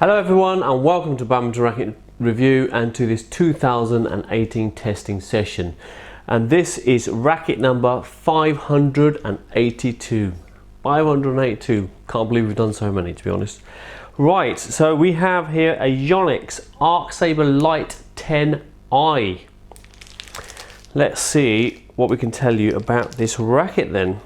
Hello everyone and welcome to Badminton Racket Review and to this 2018 testing session. And this is racket number 582. 582. Can't believe we've done so many, to be honest. Right, so we have here a Yonex Arcsaber Lite 10i. Let's see what we can tell you about this racket then.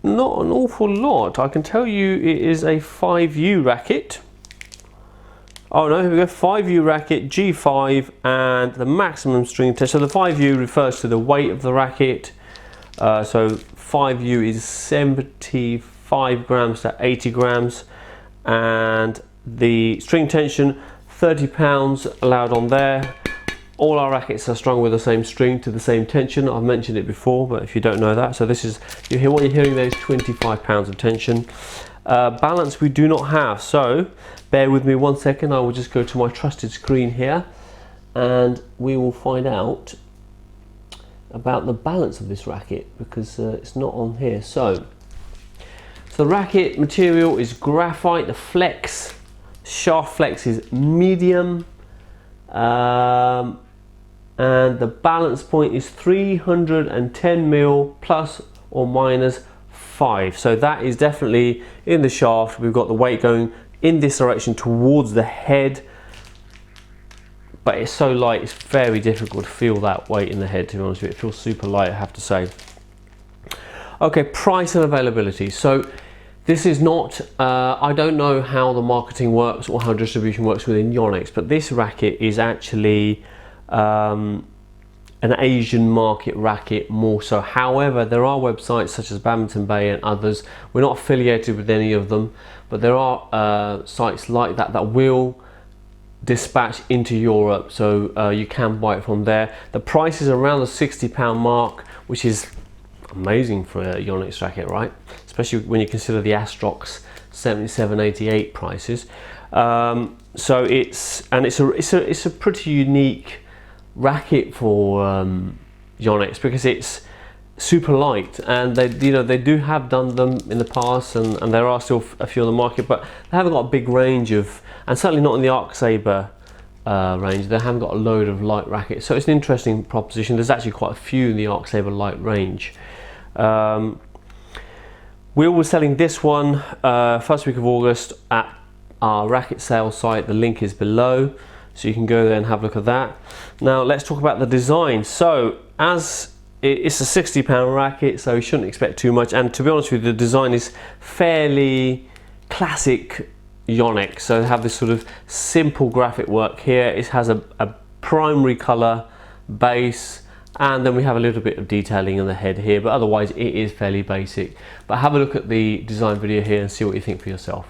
Not an awful lot. I can tell you it is a 5U racket. Oh no, here we go, 5U racket, G5, and the maximum string test. So the 5U refers to the weight of the racket. So 5U is 75 grams to 80 grams. And the string tension, 30 pounds allowed on there. All our rackets are strung with the same string to the same tension. I've mentioned it before, but if you don't know that, so this is, you hear what you're hearing there is 25 pounds of tension. Balance we do not have, so bear with me 1 second. I will just go to my trusted screen here and we will find out about the balance of this racket because it's not on here. So the racket material is graphite. The flex, shaft flex is medium. And the balance point is 310 mil plus or minus 5. So that is definitely in the shaft. We've got the weight going in this direction towards the head, but it's so light it's very difficult to feel that weight in the head, to be honest with you. It feels super light, I have to say. Okay, price and availability. So this is not, I don't know how the marketing works or how distribution works within Yonex, but this racket is actually an Asian market racket more so. However, there are websites such as Badminton Bay and others. We're not affiliated with any of them, but there are sites like that that will dispatch into Europe, so you can buy it from there. The price is around the £60 mark, which is amazing for a Yonex racket, right? Especially when you consider the Astrox 7788 prices. So it's a pretty unique racket for Yonex because it's super light, and they do have done them in the past, and there are still a few on the market, but they haven't got a big range of, and certainly not in the Arcsaber range. They haven't got a load of light rackets, so it's an interesting proposition. There's actually quite a few in the Arcsaber light range. We were selling this one first week of August at our racket sales site. The link is below, so you can go there and have a look at that. Now let's talk about the design. So as it's a £60 racket, so you shouldn't expect too much, and to be honest with you, the design is fairly classic Yonex. So they have this sort of simple graphic work here. It has a primary colour base, and then we have a little bit of detailing on the head here, but otherwise it is fairly basic. But have a look at the design video here and see what you think for yourself.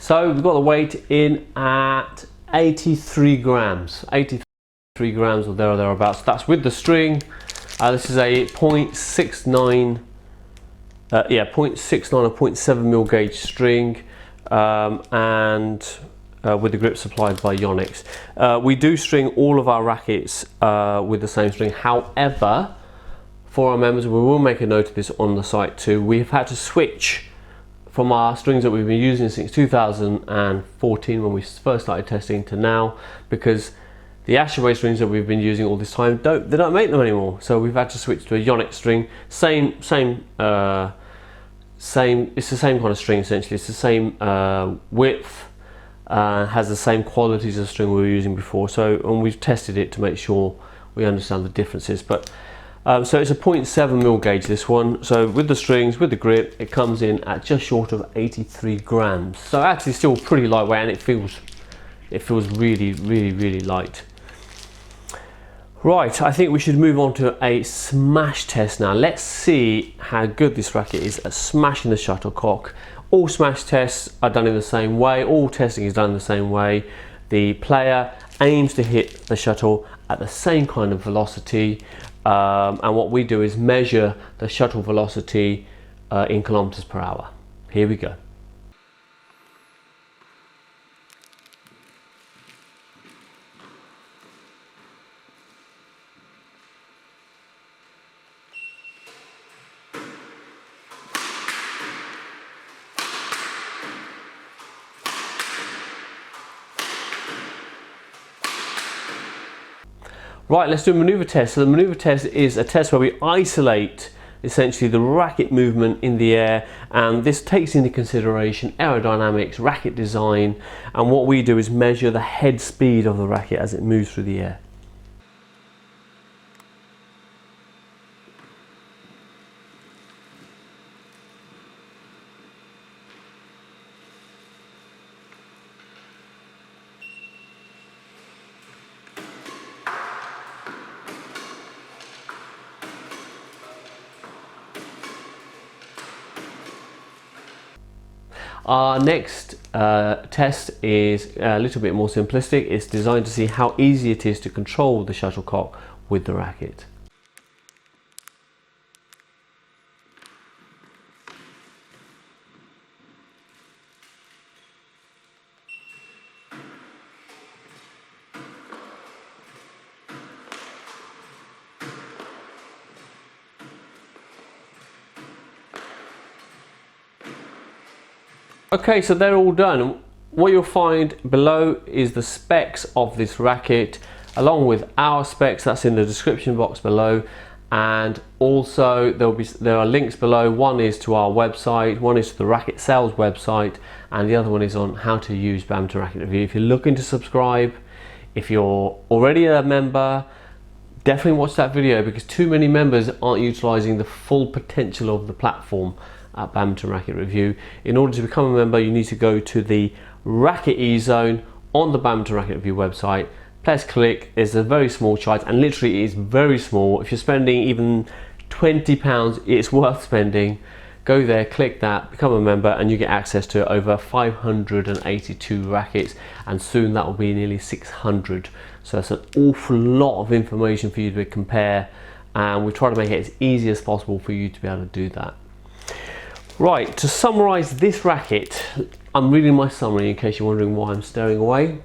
So we've got the weight in at 83 grams. 83 grams or there or thereabouts. That's with the string. This is a 0.69 or 0.7 mil gauge string, and with the grip supplied by Yonex. We do string all of our rackets with the same string. However, for our members, we will make a note of this on the site too. We've had to switch from our strings that we've been using since 2014 when we first started testing to now, because the Ashtray strings that we've been using all this time they don't make them anymore. So we've had to switch to a Yonex string. It's the same kind of string essentially. It's the same width, has the same qualities as string we were using before. So, and we've tested it to make sure we understand the differences. But so it's a 0.7 mil gauge, this one. So with the strings, with the grip, it comes in at just short of 83 grams. So actually still pretty lightweight, and it feels really light. Right, I think we should move on to a smash test now. Let's see how good this racket is at smashing the shuttlecock. All smash tests are done in the same way, all testing is done the same way. The player aims to hit the shuttle at the same kind of velocity, and what we do is measure the shuttle velocity in kilometers per hour. Here we go. Right, let's do a maneuver test. So the maneuver test is a test where we isolate essentially the racket movement in the air, and this takes into consideration aerodynamics, racket design, and what we do is measure the head speed of the racket as it moves through the air. Our next test is a little bit more simplistic. It's designed to see how easy it is to control the shuttlecock with the racket. Okay, so they're all done. What you'll find below is the specs of this racket, along with our specs. That's in the description box below, and also there are links below. One is to our website, one is to the racket sales website, and the other one is on how to use Badminton Racket Review. If you're looking to subscribe, if you're already a member, definitely watch that video, because too many members aren't utilizing the full potential of the platform at Badminton Racket Review. In order to become a member, you need to go to the Racket E-Zone on the Badminton Racket Review website. Press click. It's a very small chart, and literally it is very small. If you're spending even £20, it's worth spending. Go there, click that, become a member, and you get access to over 582 rackets, and soon that will be nearly 600. So that's an awful lot of information for you to compare, and we try to make it as easy as possible for you to be able to do that. Right, to summarize this racket, I'm reading my summary in case you're wondering why I'm staring away.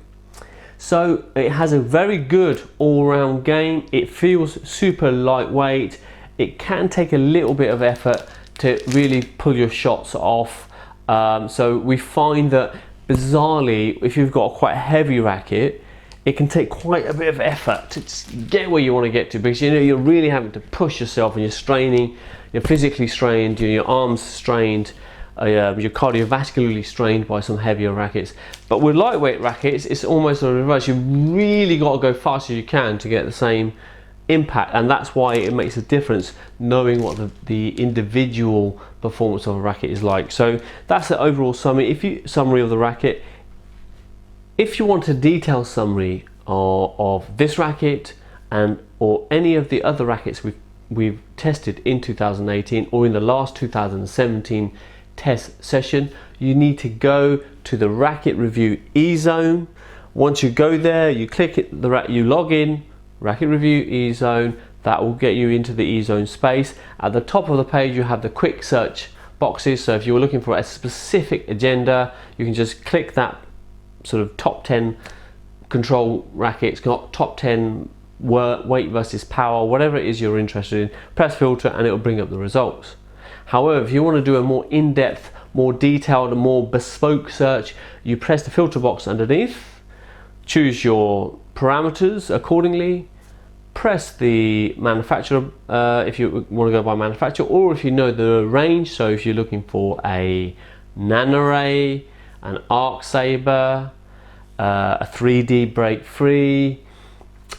So it has a very good all-round game. It feels super lightweight. It can take a little bit of effort to really pull your shots off. So we find that bizarrely, if you've got quite a heavy racket, it can take quite a bit of effort to get where you want to get to, because you know you're really having to push yourself, and you're straining. You're physically strained, your arms strained, you're cardiovascularly strained by some heavier rackets. But with lightweight rackets, it's almost the reverse. You've really got to go fast as you can to get the same impact, and that's why it makes a difference knowing what the individual performance of a racket is like. So that's the overall summary of the racket. If you want a detailed summary of this racket or any of the other rackets we've tested in 2018 or in the last 2017 test session, you need to go to the Racket Review E-Zone. Once you go there, you click it, you log in, Racket Review E-Zone. That will get you into the E-Zone space. At the top of the page, you have the quick search boxes. So if you were looking for a specific agenda, you can just click that sort of top 10 control rackets, top 10 weight versus power, whatever it is you're interested in, press filter and it will bring up the results. However, if you want to do a more in-depth, more detailed, more bespoke search, you press the filter box underneath, choose your parameters accordingly, press the manufacturer if you want to go by manufacturer, or if you know the range. So if you're looking for a Nanoray, an Arcsaber, a 3D break free,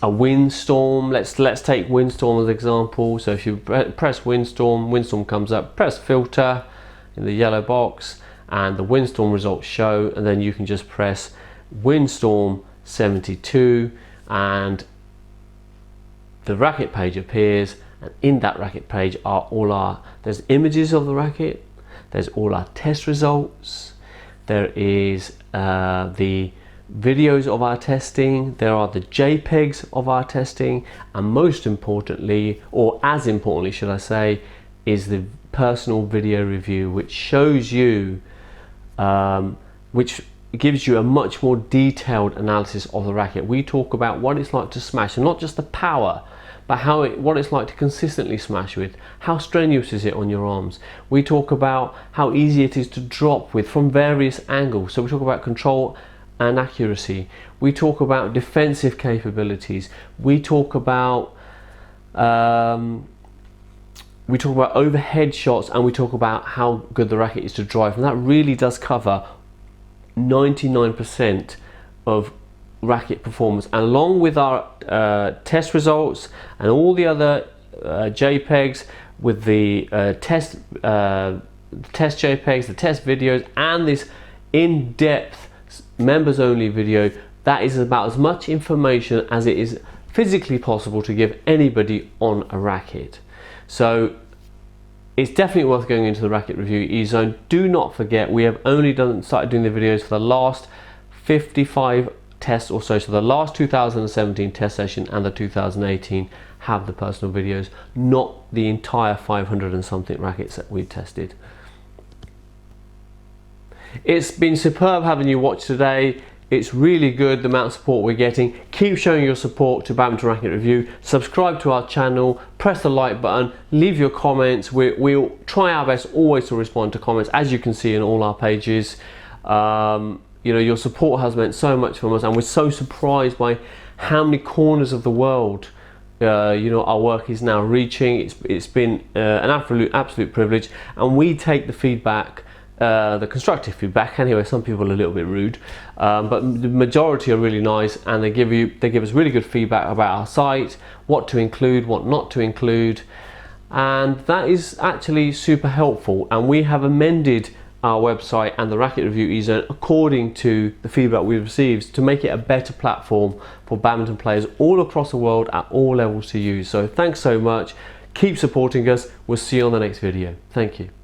a Windstorm. Let's take Windstorm as an example. So if you press Windstorm comes up, press filter in the yellow box and the Windstorm results show, and then you can just press Windstorm 72 and the racket page appears, and in that racket page are there's images of the racket, there's all our test results, there is the videos of our testing, there are the JPEGs of our testing, and most importantly, or as importantly should I say, is the personal video review, which shows you, which gives you a much more detailed analysis of the racket. We talk about what it's like to smash, and not just the power, but what it's like to consistently smash with. How strenuous is it on your arms? We talk about how easy it is to drop with from various angles. So we talk about control and accuracy. We talk about defensive capabilities. We talk about overhead shots, and we talk about how good the racket is to drive. And that really does cover 99% of racket performance, and along with our test results and all the other JPEGs with the test JPEGs, the test videos, and this in-depth members only video, that is about as much information as it is physically possible to give anybody on a racket. So it's definitely worth going into the Racket Review eZone. Do not forget, we have only started doing the videos for the last 55 tests or so. So the last 2017 test session and the 2018 have the personal videos, not the entire 500 and something rackets that we've tested. It's been superb having you watch today. It's really good, the amount of support we're getting. Keep showing your support to Badminton Racket Review. Subscribe to our channel, press the like button, leave your comments. We'll try our best always to respond to comments, as you can see in all our pages. You know, your support has meant so much from us, and we're so surprised by how many corners of the world you know, our work is now reaching. It's been an absolute privilege, and we take the feedback, the constructive feedback anyway. Some people are a little bit rude, but the majority are really nice, and they give us really good feedback about our site, what to include, what not to include, and that is actually super helpful. And we have amended our website and the Racket Review eZone according to the feedback we've received to make it a better platform for badminton players all across the world at all levels to use. So thanks so much, keep supporting us, we'll see you on the next video. Thank you.